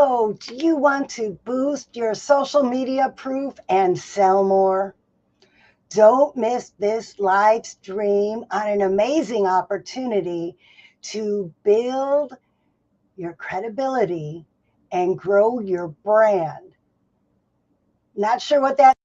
So, do you want to boost your social media proof and sell more? Don't miss this live stream on an amazing opportunity to build your credibility and grow your brand. Not sure what that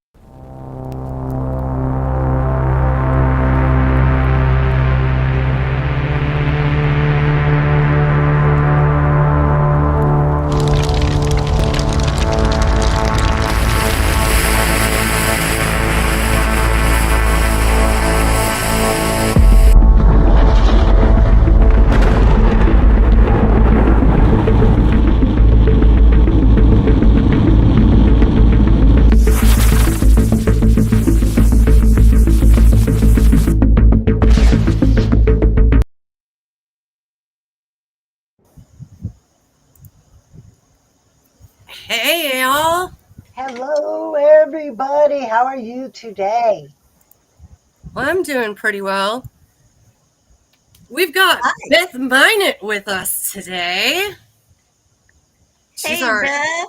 Hey, y'all. Hello, everybody. How are you today? Well, I'm doing pretty well. We've got Hi. Beth Minot with us today. She's Hey, our Beth.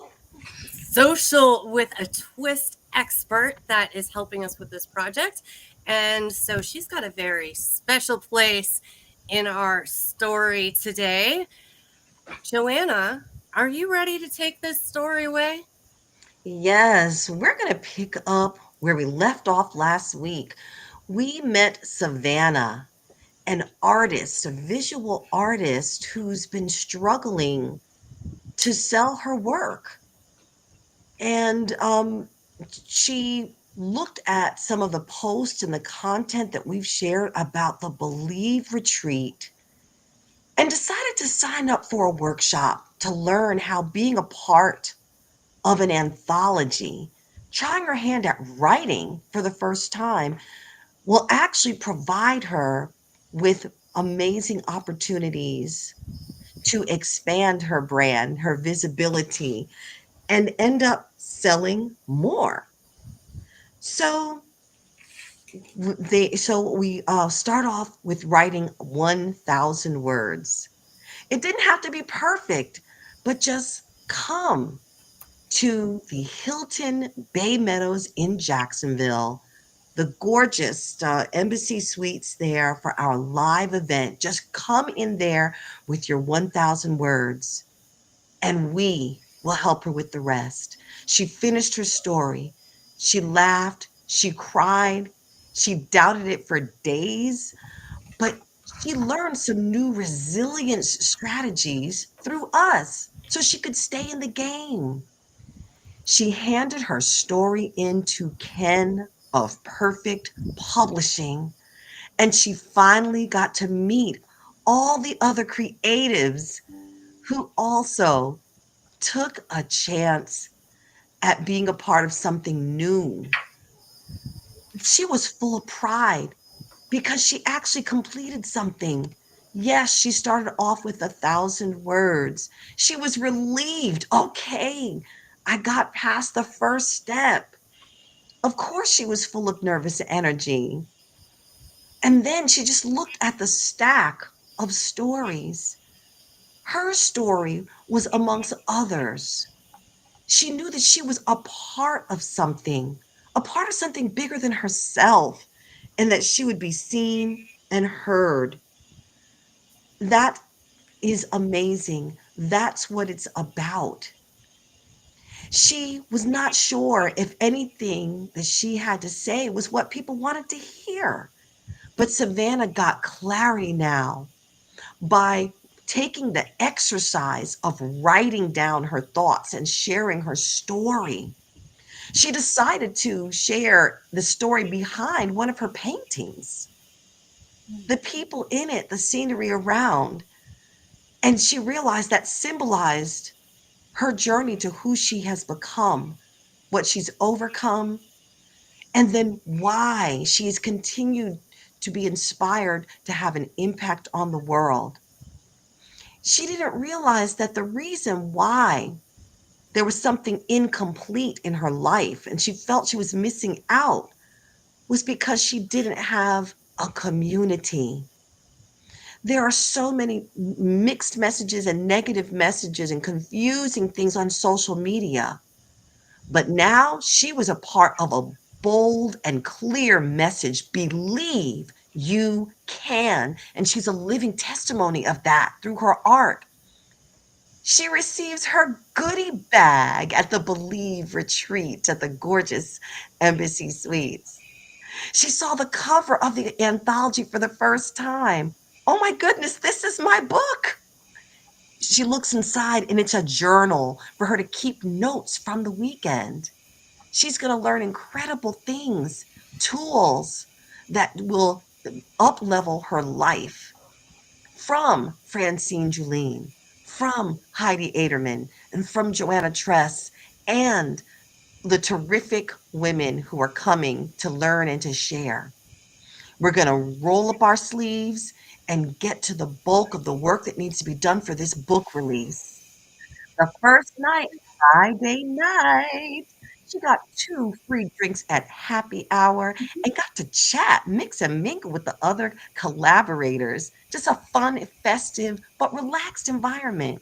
social with a twist expert that is helping us with this project. And so she's got a very special place in our story today. Joanna, are you ready to take this story away? Yes, we're going to pick up where we left off last week. We met Savannah, an artist, a visual artist who's been struggling to sell her work. And she looked at some of the posts and the content that we've shared about the Believe Retreat and decided to sign up for a workshop to learn how being a part of an anthology, trying her hand at writing for the first time, will actually provide her with amazing opportunities to expand her brand, her visibility, and end up selling more. So we start off with writing 1,000 words. It didn't have to be perfect, but just come to the Hilton Bay Meadows in Jacksonville, the gorgeous embassy suites there for our live event. Just come in there with your 1,000 words, and we will help her with the rest. She finished her story. She laughed. She cried. She doubted it for days, but she learned some new resilience strategies through us so she could stay in the game. She handed her story in to Ken of Perfect Publishing, and she finally got to meet all the other creatives who also took a chance at being a part of something new. She was full of pride because she actually completed something. Yes, she started off with 1,000 words. She was relieved. Okay, I got past the first step. Of course, she was full of nervous energy. And then she just looked at the stack of stories. Her story was amongst others. She knew that she was a part of something bigger than herself, and that she would be seen and heard. That is amazing. That's what it's about. She was not sure if anything that she had to say was what people wanted to hear. But Savannah got clarity now by taking the exercise of writing down her thoughts and sharing her story. She decided to share the story behind one of her paintings, the people in it, the scenery around. And she realized that symbolized her journey to who she has become, what she's overcome, and then why she has continued to be inspired to have an impact on the world. She didn't realize that the reason why there was something incomplete in her life and she felt she was missing out was because she didn't have a community. There are so many mixed messages and negative messages and confusing things on social media. But now she was a part of a bold and clear message. Believe you can. And she's a living testimony of that through her art. She receives her goodie bag at the Believe retreat at the gorgeous Embassy Suites. She saw the cover of the anthology for the first time. Oh my goodness, this is my book. She looks inside and it's a journal for her to keep notes from the weekend. She's going to learn incredible things, tools that will up level her life from Francine Julien, from Heidi Aderman, and from Joanna Tress, and the terrific women who are coming to learn and to share. We're going to roll up our sleeves and get to the bulk of the work that needs to be done for this book release. The first night, Friday night, she got 2 free drinks at happy hour and got to chat, mix and mingle with the other collaborators. Just a fun, festive, but relaxed environment.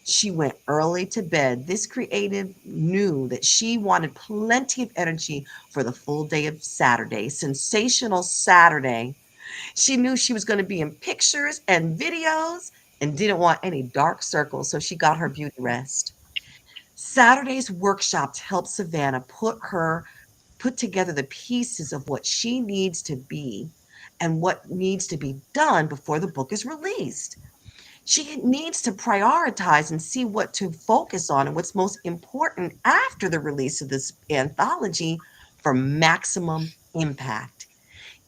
She went early to bed. This creative knew that she wanted plenty of energy for the full day of Saturday, sensational Saturday. She knew she was going to be in pictures and videos and didn't want any dark circles, so she got her beauty rest. Saturday's workshop helped Savannah put together the pieces of what she needs to be and what needs to be done before the book is released. She needs to prioritize and see what to focus on and what's most important after the release of this anthology for maximum impact.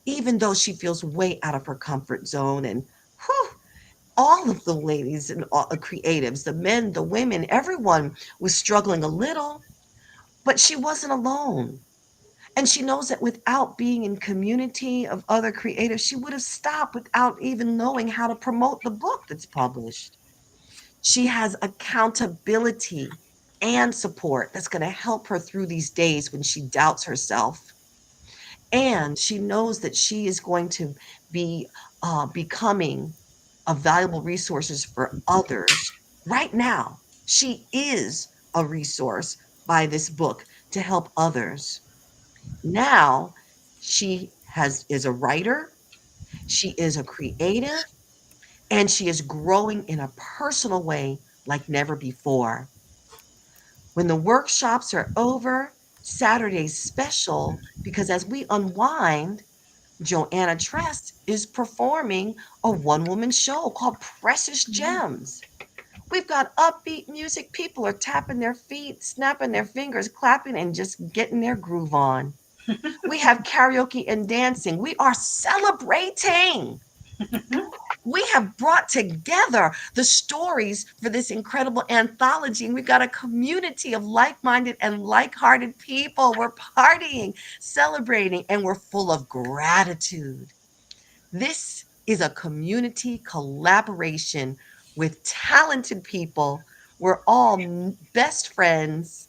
Even though she feels way out of her comfort zone, and whew, all of the ladies and all, creatives, the men, the women, everyone was struggling a little, but she wasn't alone. And she knows that without being in community of other creatives, she would have stopped without even knowing how to promote the book that's published. She has accountability and support that's going to help her through these days when she doubts herself. And she knows that she is going to be becoming a valuable resources for others. Right now, she is a resource by this book to help others. Now, she has is a writer, she is a creative, and she is growing in a personal way like never before. When the workshops are over, Saturday's special because as we unwind, Joanna Tress is performing a one woman show called Precious Gems. We've got upbeat music. People are tapping their feet, snapping their fingers, clapping, and just getting their groove on. We have karaoke and dancing. We are celebrating. We have brought together the stories for this incredible anthology. And we've got a community of like minded and like hearted people. We're partying, celebrating, and we're full of gratitude. This is a community collaboration with talented people. We're all best friends.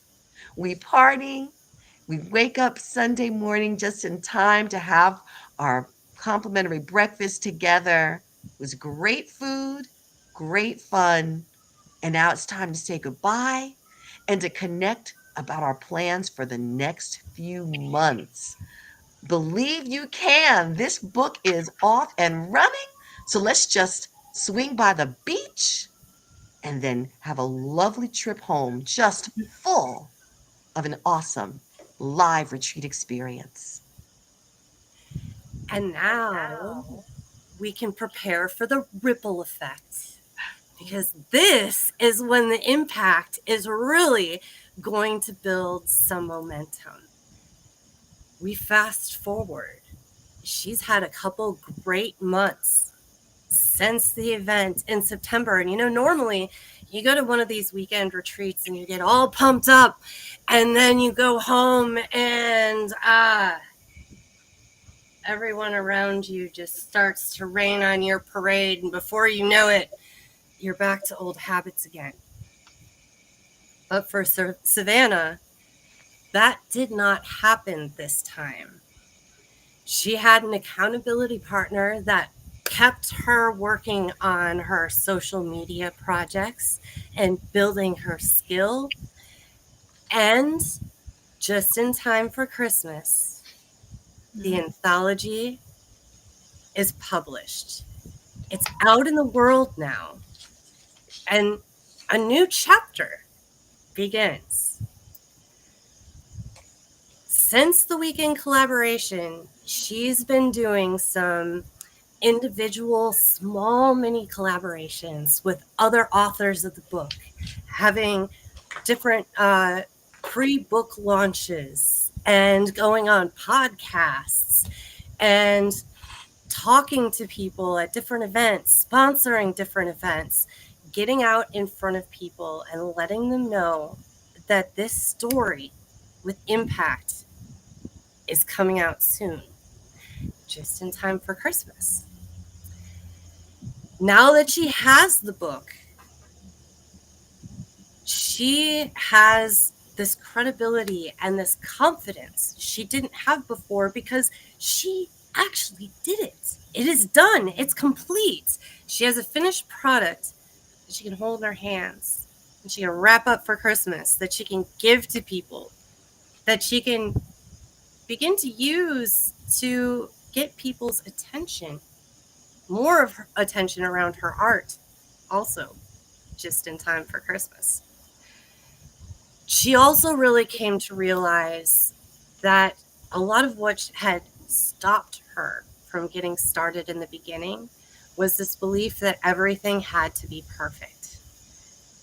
We party. We wake up Sunday morning just in time to have our complimentary breakfast together. It was great food, great fun. And now it's time to say goodbye and to connect about our plans for the next few months. Believe you can. This book is off and running. So let's just swing by the beach and then have a lovely trip home, just full of an awesome live retreat experience. And now we can prepare for the ripple effect, because this is when the impact is really going to build some momentum. We fast forward. She's had a couple great months since the event in September. And normally you go to one of these weekend retreats and you get all pumped up, and then you go home and everyone around you just starts to rain on your parade. And before you know it, you're back to old habits again. But for Savannah, that did not happen this time. She had an accountability partner that kept her working on her social media projects and building her skill. And just in time for Christmas, the anthology is published. It's out in the world now, and a new chapter begins. Since the weekend collaboration, she's been doing some individual small mini collaborations with other authors of the book, having different pre-book launches and going on podcasts and talking to people at different events, sponsoring different events, getting out in front of people and letting them know that this story with impact is coming out soon, just in time for Christmas. Now that she has the book, she has this credibility and this confidence she didn't have before because she actually did it. It is done. It's complete. She has a finished product that she can hold in her hands and she can wrap up for Christmas, that she can give to people, that she can begin to use to get people's attention, more of her attention around her art, also just in time for Christmas. She also really came to realize that a lot of what had stopped her from getting started in the beginning was this belief that everything had to be perfect.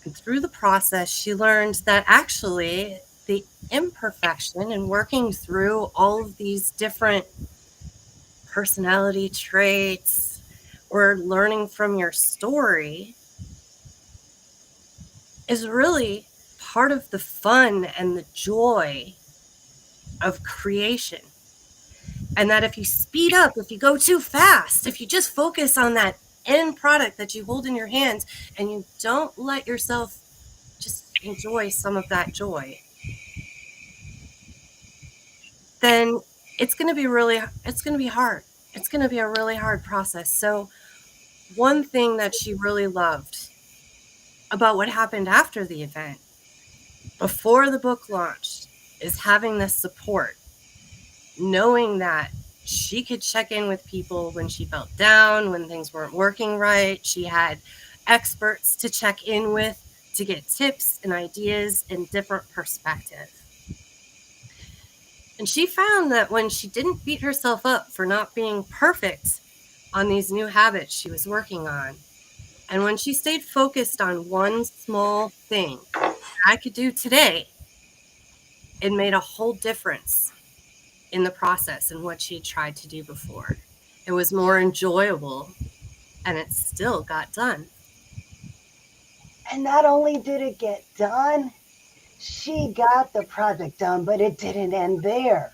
And through the process, she learned that actually the imperfection and working through all of these different personality traits or learning from your story is really part of the fun and the joy of creation. And that if you speed up, if you go too fast, if you just focus on that end product that you hold in your hands and you don't let yourself just enjoy some of that joy, then it's going to be hard. It's going to be a really hard process. So one thing that she really loved about what happened after the event, before the book launched, is having this support, knowing that she could check in with people when she felt down, when things weren't working right. She had experts to check in with to get tips and ideas and different perspective. And she found that when she didn't beat herself up for not being perfect on these new habits she was working on, and when she stayed focused on one small thing I could do today, it made a whole difference in the process and what she had tried to do before. It was more enjoyable and it still got done. And not only did it get done, she got the project done, but it didn't end there.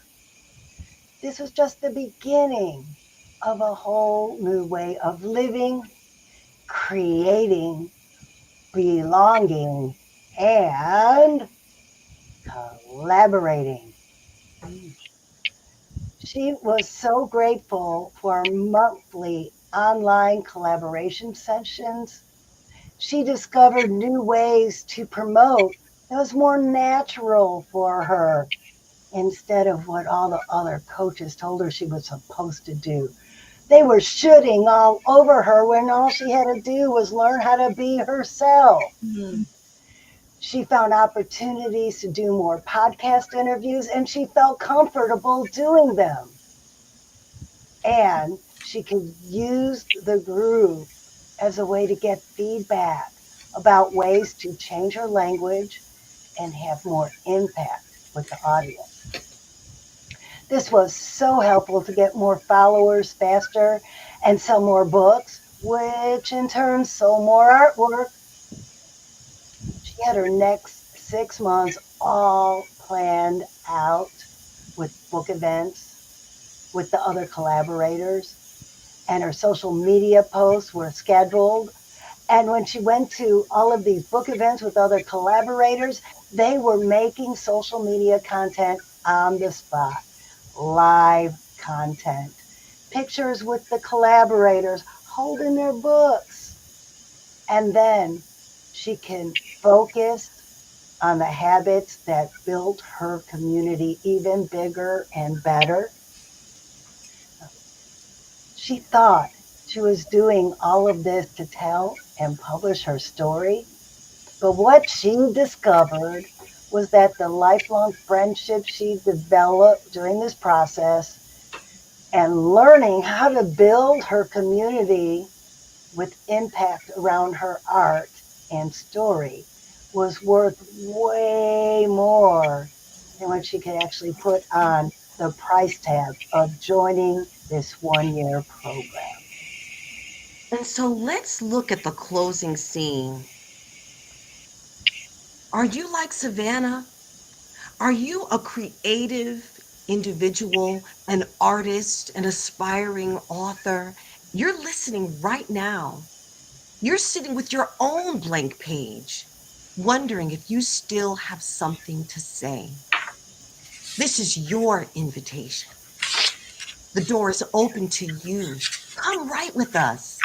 This was just the beginning of a whole new way of living, creating, belonging, and collaborating. She was so grateful for monthly online collaboration sessions. She discovered new ways to promote that was more natural for her instead of what all the other coaches told her she was supposed to do. They were shooting all over her when all she had to do was learn how to be herself. She found opportunities to do more podcast interviews and she felt comfortable doing them. And she could use the group as a way to get feedback about ways to change her language and have more impact with the audience. This was so helpful to get more followers faster and sell more books, which in turn sold more artwork. She had her next 6 months all planned out with book events with the other collaborators, and her social media posts were scheduled. And when she went to all of these book events with other collaborators, they were making social media content on the spot, live content, pictures with the collaborators, holding their books. And then she can focus on the habits that built her community even bigger and better. She thought she was doing all of this to tell and publish her story. But what she discovered was that the lifelong friendship she developed during this process and learning how to build her community with impact around her art and story was worth way more than what she could actually put on the price tag of joining this 1 year program. And so let's look at the closing scene. Are you like Savannah? Are you a creative individual, an artist, an aspiring author? You're listening right now. You're sitting with your own blank page, wondering if you still have something to say. This is your invitation. The door is open to you. Come write with us.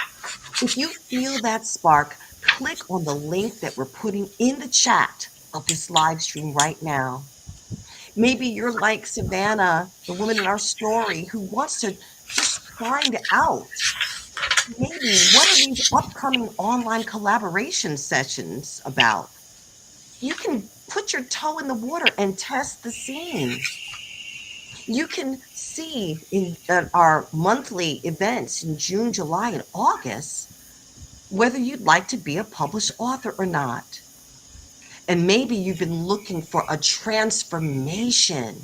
If you feel that spark, click on the link that we're putting in the chat of this live stream right now. Maybe you're like Savannah, the woman in our story, who wants to just find out maybe what are these upcoming online collaboration sessions about? You can put your toe in the water and test the scene. You can see in our monthly events in June, July, and August whether you'd like to be a published author or not. And maybe you've been looking for a transformation,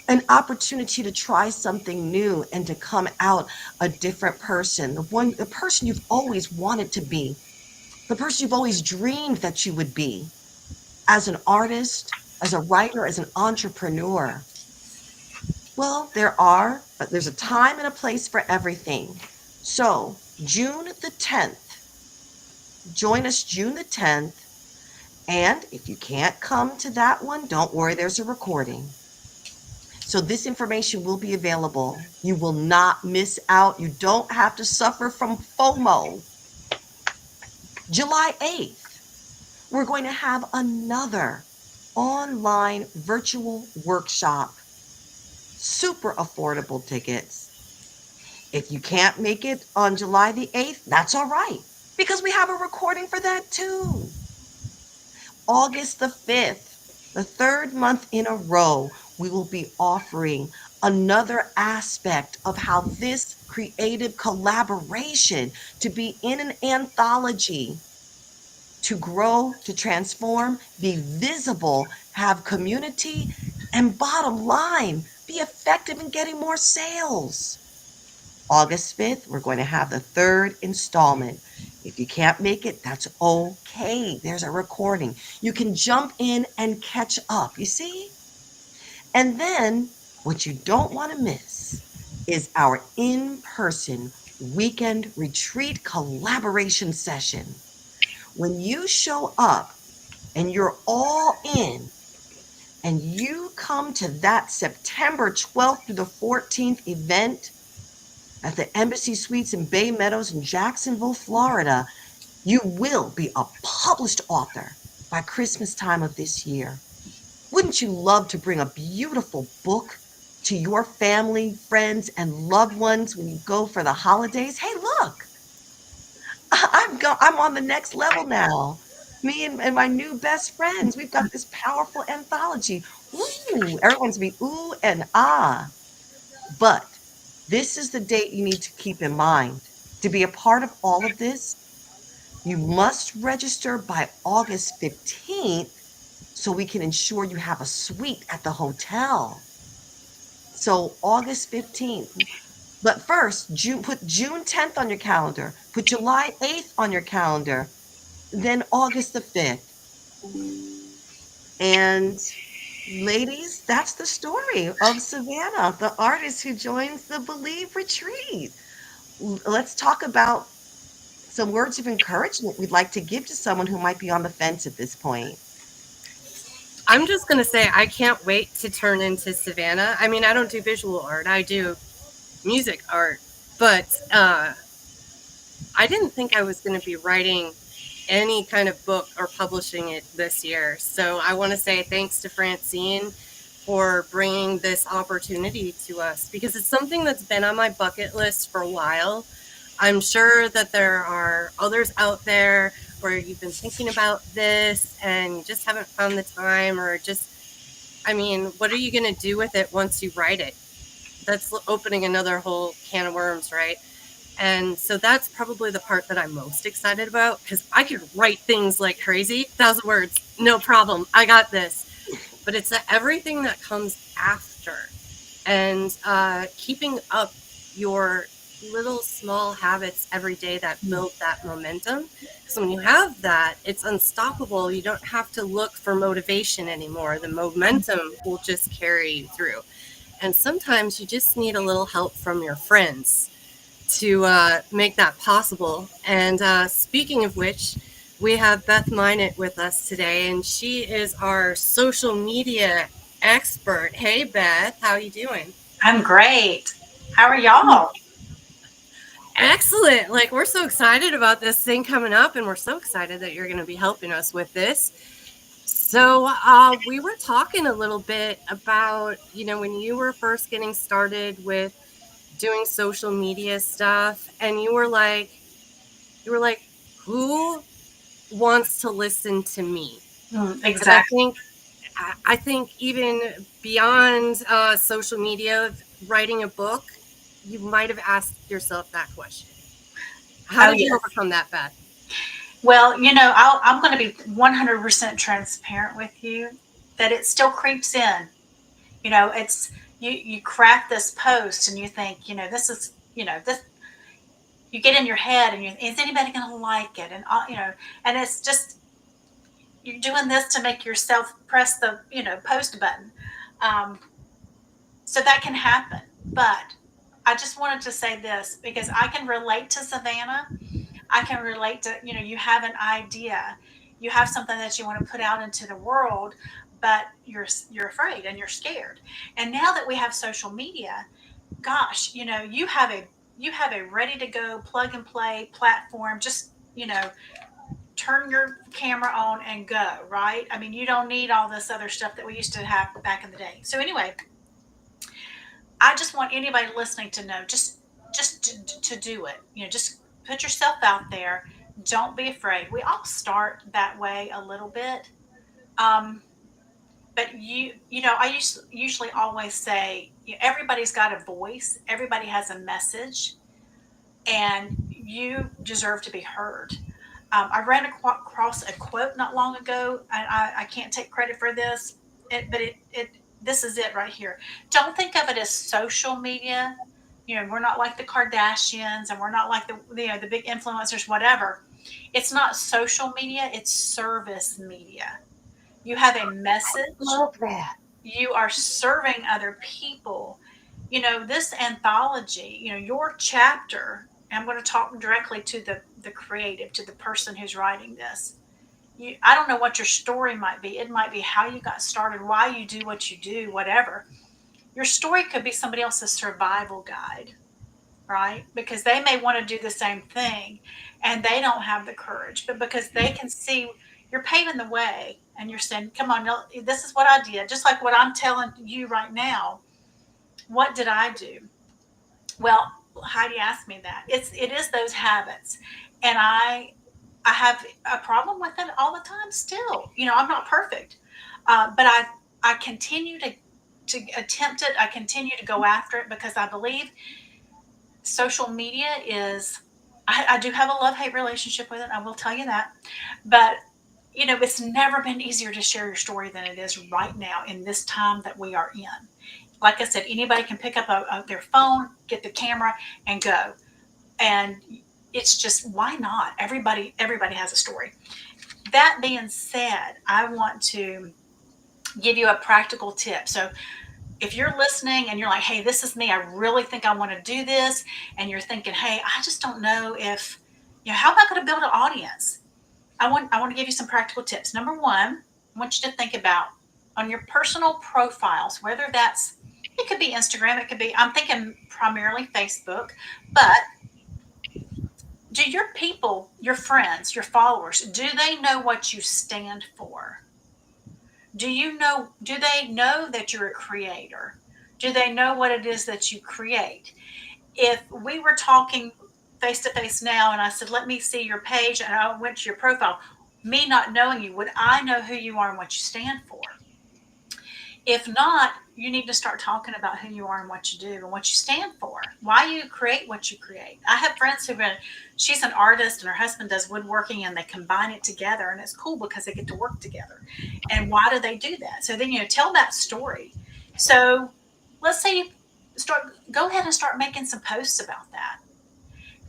an opportunity to try something new and to come out a different person, the person you've always wanted to be, the person you've always dreamed that you would be as an artist, as a writer, as an entrepreneur. Well, there's a time and a place for everything. So, June the 10th, join us June the 10th. And if you can't come to that one, don't worry, there's a recording. So this information will be available. You will not miss out. You don't have to suffer from FOMO. July 8th, we're going to have another online virtual workshop. Super affordable tickets. If you can't make it on July the 8th, that's all right, because we have a recording for that too. August the 5th, the third month in a row, we will be offering another aspect of how this creative collaboration to be in an anthology, to grow, to transform, be visible, have community, and bottom line, be effective in getting more sales. August 5th, we're going to have the third installment. If you can't make it, that's okay. There's a recording. You can jump in and catch up, you see? And then what you don't want to miss is our in-person weekend retreat collaboration session. When you show up and you're all in and you come to that September 12th through the 14th event at the Embassy Suites in Bay Meadows in Jacksonville, Florida, you will be a published author by Christmas time of this year. Wouldn't you love to bring a beautiful book to your family, friends, and loved ones when you go for the holidays? Hey, look, I'm on the next level now. Me and my new best friends, we've got this powerful anthology. Ooh, everyone's be ooh and ah. But this is the date you need to keep in mind. To be a part of all of this, you must register by August 15th so we can ensure you have a suite at the hotel. So August 15th. But first, put June 10th on your calendar, put July 8th on your calendar, then August the 5th. And ladies, that's the story of Savannah, the artist who joins the Believe Retreat. Let's talk about some words of encouragement we'd like to give to someone who might be on the fence at this point. I'm just going to say I can't wait to turn into Savannah. I mean, I don't do visual art. I do music art. But I didn't think I was going to be writing any kind of book or publishing it this year. So I want to say thanks to Francine for bringing this opportunity to us, because it's something that's been on my bucket list for a while. I'm sure that there are others out there where you've been thinking about this and you just haven't found the time, or just, I mean, what are you going to do with it once you write it? That's opening another whole can of worms, right? And so that's probably the part that I'm most excited about, because I could write things like crazy, 1,000 words, no problem. I got this. But it's everything that comes after, and keeping up your little small habits every day that build that momentum. Because when you have that, it's unstoppable. You don't have to look for motivation anymore. The momentum will just carry you through. And sometimes you just need a little help from your friends to make that possible. And speaking of which, we have Beth Minot with us today, and she is our social media expert. Hey, Beth, how you doing? I'm great. How are y'all? Excellent. Like, we're so excited about this thing coming up, and we're so excited that you're going to be helping us with this. So, we were talking a little bit about, when you were first getting started with doing social media stuff, and you were like, who wants to listen to me? But I Exactly. think I think even beyond social media, writing a book, you might have asked yourself that question. How Oh, did you yes. overcome that, Beth? Well, I'm going to be 100% transparent with you that it still creeps in. It's you craft this post and you think, this is, this you get in your head and is anybody going to like it? And and it's just you're doing this to make yourself press the, post button. Um, so that can happen. But I just wanted to say this because I can relate to Savannah. I can relate to, you have an idea, you have something that you want to put out into the world, but you're afraid and you're scared. And now that we have social media, gosh, you have a ready to go plug and play platform. Just, turn your camera on and go, right? I mean, you don't need all this other stuff that we used to have back in the day. So anyway, I just want anybody listening to know, just to do it. Just put yourself out there. Don't be afraid. We all start that way a little bit. Um, but usually always say, everybody's got a voice, everybody has a message, and you deserve to be heard. I ran across a quote not long ago, and I can't take credit for this, but this is it right here. Don't think of it as social media. We're not like the Kardashians, and we're not like the big influencers, whatever. It's not social media; it's service media. You have a message. Love that. You are serving other people. This anthology, your chapter. I'm going to talk directly to the creative, to the person who's writing this. I don't know what your story might be. It might be how you got started, why you do what you do, whatever. Your story could be somebody else's survival guide, right? Because they may want to do the same thing and they don't have the courage, but because they can see you're paving the way and you're saying, come on, no, this is what I did. Just like what I'm telling you right now. What did I do? Well, Heidi asked me that. It is those habits. And I have a problem with it all the time still. I'm not perfect. But I continue to attempt it. I continue to go after it because I believe social media is, I do have a love hate relationship with it. I will tell you that. But, it's never been easier to share your story than it is right now in this time that we are in. Like I said, anybody can pick up their phone, get the camera, and go. And it's just, why not? Everybody has a story. That being said, I want to give you a practical tip. So if you're listening and you're like, hey, this is me, I really think I want to do this, and you're thinking, hey, I just don't know if, how am I going to build an audience? I want to give you some practical tips. Number one, I want you to think about on your personal profiles, whether it could be Instagram, it could be, I'm thinking primarily Facebook, but do your people, your friends, your followers, do they know what you stand for? Do they know that you're a creator? Do they know what it is that you create? If we were talking face to face now and I said, let me see your page, and I went to your profile, me not knowing you, would I know who you are and what you stand for? If not, you need to start talking about who you are and what you do and what you stand for, why you create what you create. I have friends who've been, she's an artist and her husband does woodworking and they combine it together and it's cool because they get to work together. And why do they do that? So then, tell that story. So let's say you go ahead and start making some posts about that.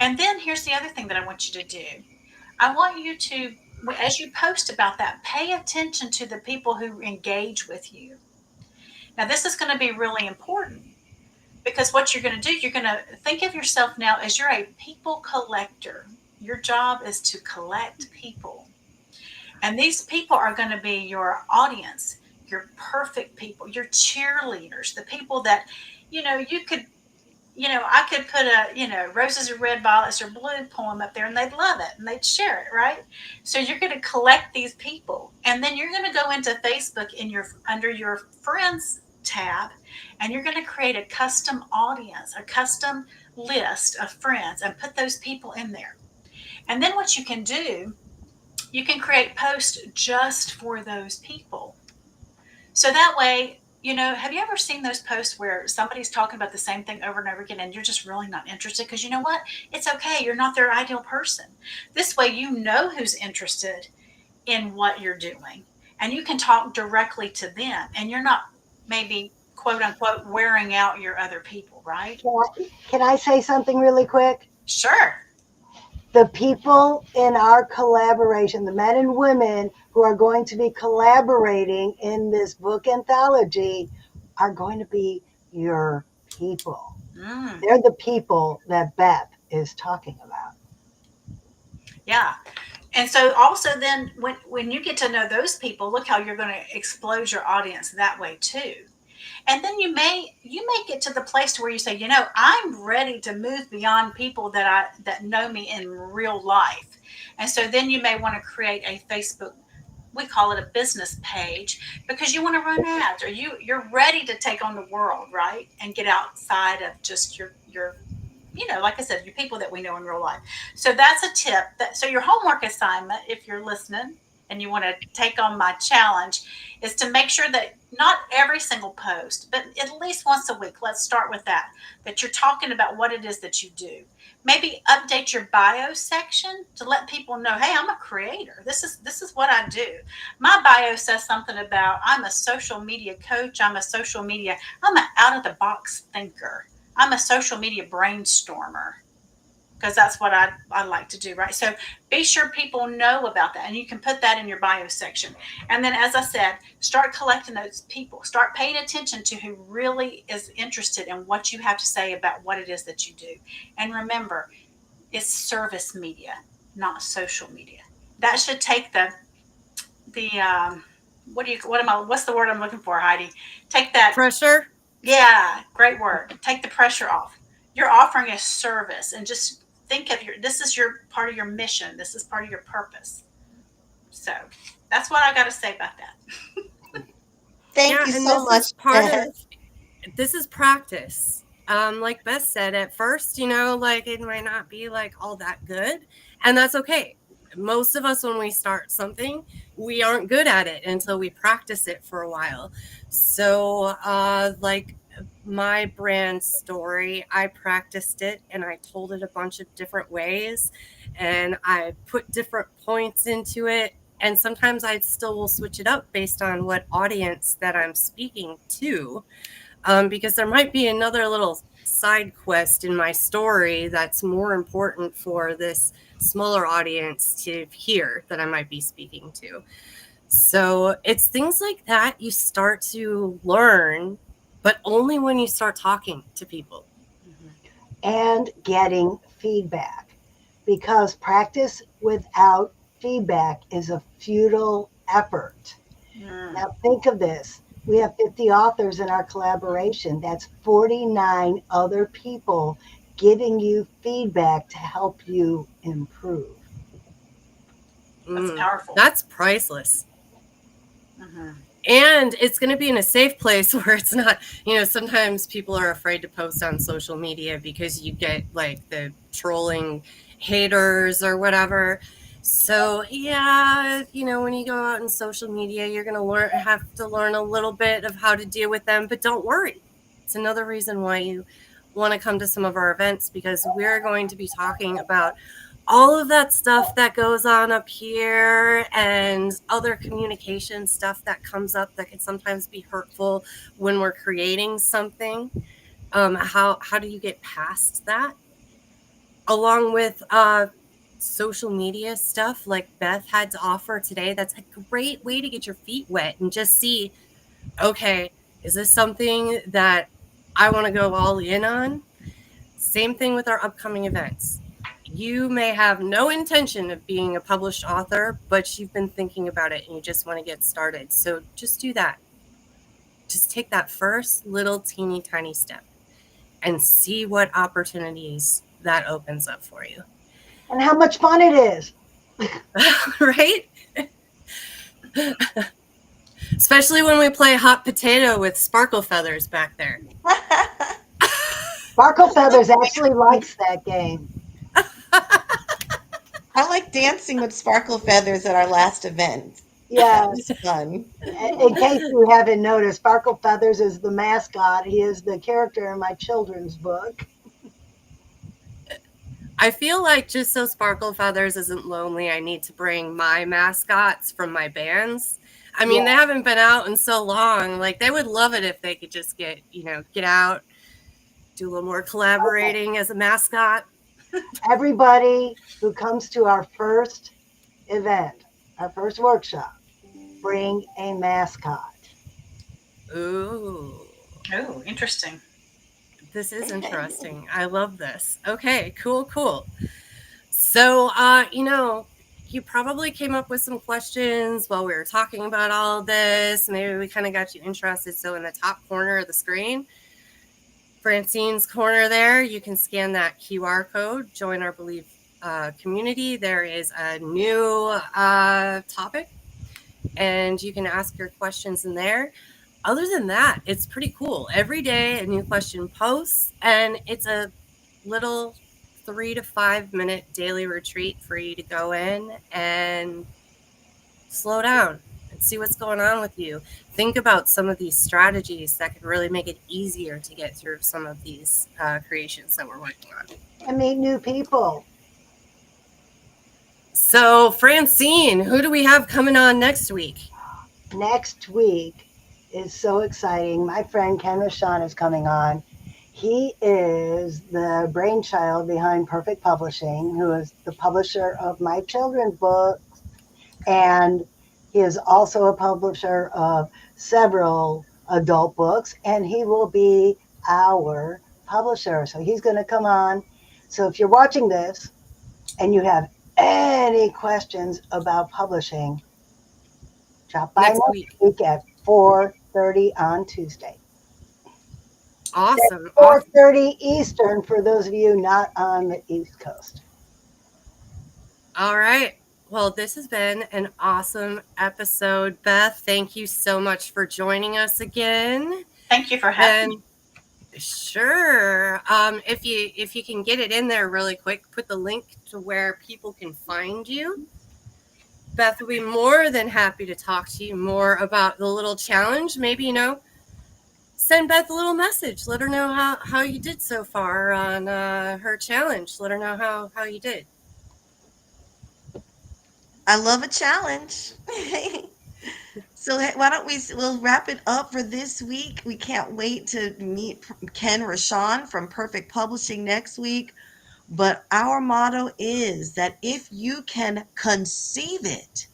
And then here's the other thing that I want you to do. I want you to, as you post about that, pay attention to the people who engage with you. Now, this is going to be really important because what you're going to do, you're going to think of yourself now as you're a people collector. Your job is to collect people. And these people are going to be your audience, your perfect people, your cheerleaders, the people that, you could, I could put roses are red, violets are blue poem up there and they'd love it and they'd share it, right? So you're going to collect these people and then you're going to go into Facebook under your friends tab and you're going to create a custom audience, a custom list of friends and put those people in there. And then what you can do, you can create posts just for those people. So that way, have you ever seen those posts where somebody's talking about the same thing over and over again and you're just really not interested? Because you know what? It's okay. You're not their ideal person. This way, you know who's interested in what you're doing and you can talk directly to them and you're not maybe quote unquote wearing out your other people, right? Can I say something really quick? Sure. The people in our collaboration, the men and women who are going to be collaborating in this book anthology, are going to be your people. They're the people that Beth is talking about. Yeah. And so also then when you get to know those people, look how you're going to explode your audience that way too. And then you may get to the place to where you say, I'm ready to move beyond people that know me in real life. And so then you may want to create a Facebook, we call it a business page, because you want to run ads or you're ready to take on the world, right? And get outside of just your like I said, your people that we know in real life. So that's a tip. So your homework assignment, if you're listening and you want to take on my challenge, is to make sure that not every single post, but at least once a week, let's start with that you're talking about what it is that you do. Maybe update your bio section to let people know, hey, I'm a creator. This is what I do. My bio says something about I'm a social media coach. I'm an out of the box thinker. I'm a social media brainstormer because that's what I like to do, right? So be sure people know about that and you can put that in your bio section. And then, as I said, start collecting those people. Start paying attention to who really is interested in what you have to say about what it is that you do. And remember, it's service media, not social media. That should take what's the word I'm looking for, Heidi? Take that. Pressure. Yeah, great word. Take the pressure off. You're offering a service and just think of this is your part of your mission. This is part of your purpose. So that's what I got to say about that. Thank you so much, Beth. This is practice. Like Beth said, at first, like it might not be like all that good, and that's okay. Most of us, when we start something, we aren't good at it until we practice it for a while. So, like my brand story, I practiced it and I told it a bunch of different ways, and I put different points into it. And sometimes I still will switch it up based on what audience that I'm speaking to. Because there might be another little side quest in my story that's more important for this smaller audience to hear that I might be speaking to. So it's things like that you start to learn, but only when you start talking to people. And getting feedback, because practice without feedback is a futile effort. Now, think of this. We have 50 authors in our collaboration. That's 49 other people giving you feedback to help you improve. That's powerful. That's priceless. Mm-hmm. And it's going to be in a safe place where it's not, sometimes people are afraid to post on social media because you get like the trolling haters or whatever. So yeah, when you go out in social media, you're going to have to learn a little bit of how to deal with them, but don't worry. It's another reason why you want to come to some of our events, because we're going to be talking about all of that stuff that goes on up here and other communication stuff that comes up that can sometimes be hurtful when we're creating something. How do you get past that? Along with social media stuff like Beth had to offer today, that's a great way to get your feet wet and just see, okay, is this something that I want to go all in on? Same thing with our upcoming events. You may have no intention of being a published author, but you've been thinking about it and you just want to get started. So just do that. Just take that first little teeny tiny step and see what opportunities that opens up for you. And how much fun it is. Right? Especially when we play hot potato with sparkle feathers back there. Sparkle Feathers actually likes that game. I like dancing with Sparkle Feathers at our last event. Yeah. That was fun. In case you haven't noticed, Sparkle Feathers is the mascot. He is the character in my children's book. I feel like just so Sparkle Feathers isn't lonely, I need to bring my mascots from my bands. I mean, They haven't been out in so long. Like, they would love it if they could just get out, do a little more collaborating as a mascot. Everybody who comes to our first event, our first workshop, bring a mascot. Ooh. Oh, interesting. This is interesting. I love this. Okay, cool. So, you probably came up with some questions while we were talking about all of this. Maybe we kind of got you interested. So in the top corner of the screen, Francine's corner there, you can scan that QR code, join our Believe community. There is a new topic, and you can ask your questions in there. Other than that, it's pretty cool. Every day a new question posts, and it's a little 3 to 5 minute daily retreat for you to go in and slow down and see what's going on with you. Think about some of these strategies that could really make it easier to get through some of these creations that we're working on. And meet new people. So, Francine, who do we have coming on next week? Next week is so exciting. My friend Ken Rashawn is coming on. He is the brainchild behind Perfect Publishing, who is the publisher of my children's books, and he is also a publisher of several adult books, and he will be our publisher. So he's going to come on. So if you're watching this and you have any questions about publishing, drop by next week at 4:30 on Tuesday. Awesome. 4:30 Eastern for those of you not on the East Coast. All right. Well, this has been an awesome episode. Beth, thank you so much for joining us again. Thank you for having me. Sure. If you can get it in there really quick, put the link to where people can find you. Beth will be more than happy to talk to you more about the little challenge. Maybe, send Beth a little message. Let her know how you did so far on her challenge. Let her know how you did. I love a challenge. So why don't we'll wrap it up for this week. We can't wait to meet Ken Rashawn from Perfect Publishing next week. But our motto is that if you can conceive it,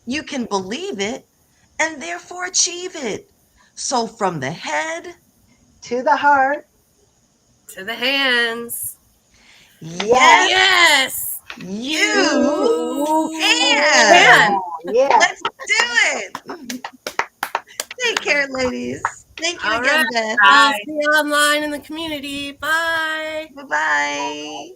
you can believe it, and therefore achieve it. So from the head to the heart to the hands. Yes. You can. Yeah. Let's do it. Take care, ladies. Thank you All again, right. Beth. We'll Bye. see you online in the community. Bye. Bye bye.